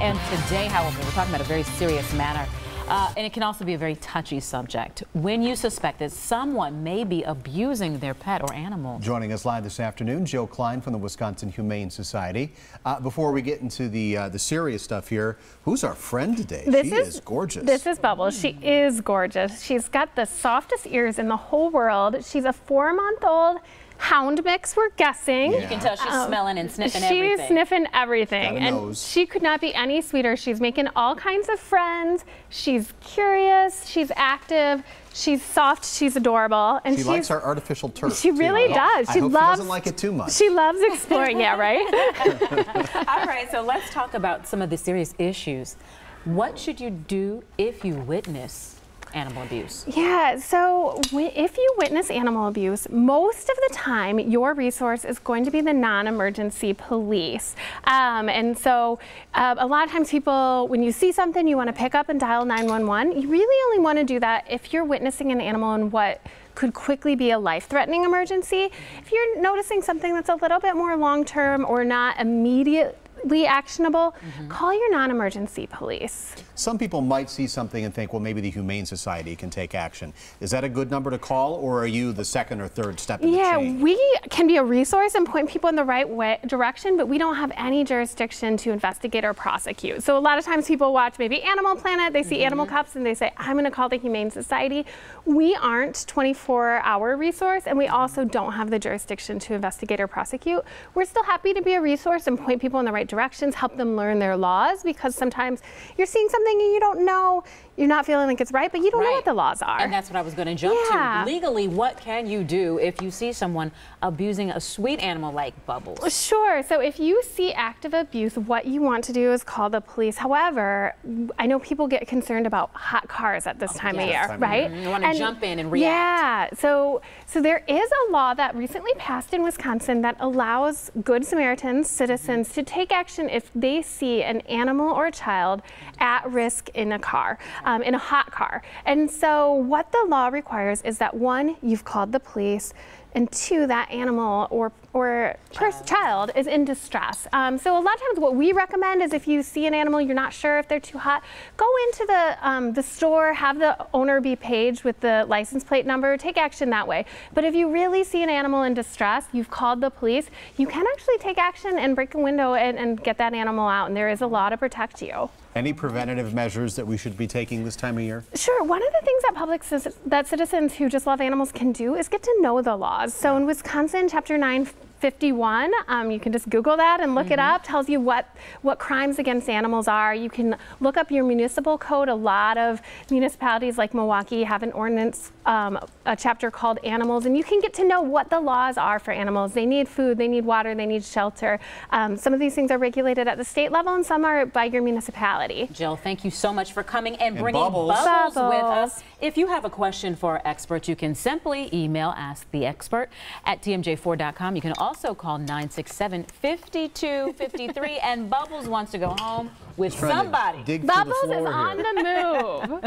And today, however, we're talking about a very serious matter, and it can also be a very touchy subject. When you suspect that someone may be abusing their pet or animal. Joining us live this afternoon, Kline from the Wisconsin Humane Society. Before we get into the serious stuff here, who's our friend today? She is gorgeous. This is Bubbles. She is gorgeous. She's got the softest ears in the whole world. She's a 4-month-old hound mix, we're guessing. Yeah. You can tell she's smelling and sniffing everything. She's sniffing everything. Got a nose. She could not be any sweeter. She's making all kinds of friends. She's curious. She's active. She's soft. She's adorable. And she likes our artificial turf. She really does. I hope she doesn't like it too much. She loves exploring. Yeah, right? All right, so let's talk about some of the serious issues. What should you do if you witness animal abuse? Yeah, so if you witness animal abuse, most of the time your resource is going to be the non-emergency police. And so a lot of times people, when you see something, you want to pick up and dial 911. You really only want to do that if you're witnessing an animal in what could quickly be a life-threatening emergency. If you're noticing something that's a little bit more long-term or not immediately actionable, call your non-emergency police. Some people might see something and think, well, maybe the Humane Society can take action. Is that a good number to call, or are you the second or third step in the chain? Yeah, we can be a resource and point people in the right direction, but we don't have any jurisdiction to investigate or prosecute. So a lot of times people watch maybe Animal Planet, they see animal cups and they say, I'm going to call the Humane Society. We aren't 24-hour resource, and we also don't have the jurisdiction to investigate or prosecute. We're still happy to be a resource and point people in the right directions, help them learn their laws, because sometimes you're seeing something and you don't know, you're not feeling like it's right, but you don't know what the laws are. And that's what I was going to jump to. Legally, what can you do if you see someone abusing a sweet animal like Bubbles? Sure. So if you see active abuse, what you want to do is call the police. However, I know people get concerned about hot cars at this time of year, right? You want to jump in and react. Yeah. So there is a law that recently passed in Wisconsin that allows Good Samaritans, citizens, to take action if they see an animal or a child at risk in a car, in a hot car. And so what the law requires is that, 1, you've called the police, and 2, that animal or child is in distress. So a lot of times what we recommend is if you see an animal, you're not sure if they're too hot, go into the store, have the owner be paged with the license plate number, take action that way. But if you really see an animal in distress, you've called the police, you can actually take action and break a window and get that animal out, and there is a law to protect you. Any preventative measures that we should be taking this time of year? Sure. One of the things that citizens who just love animals can do is get to know the laws. So in Wisconsin, Chapter 951, you can just Google that and look it up. Tells you what crimes against animals are. You can look up your municipal code. A lot of municipalities like Milwaukee have an ordinance, a chapter called Animals, and you can get to know what the laws are for animals. They need food, they need water, they need shelter. Some of these things are regulated at the state level, and some are by your municipality. Jill, thank you so much for coming and bringing Bubbles with us. If you have a question for our expert, you can simply email asktheexpert@tmj4.com. You can also call 967-5253, and Bubbles wants to go home with somebody. Bubbles is on the move.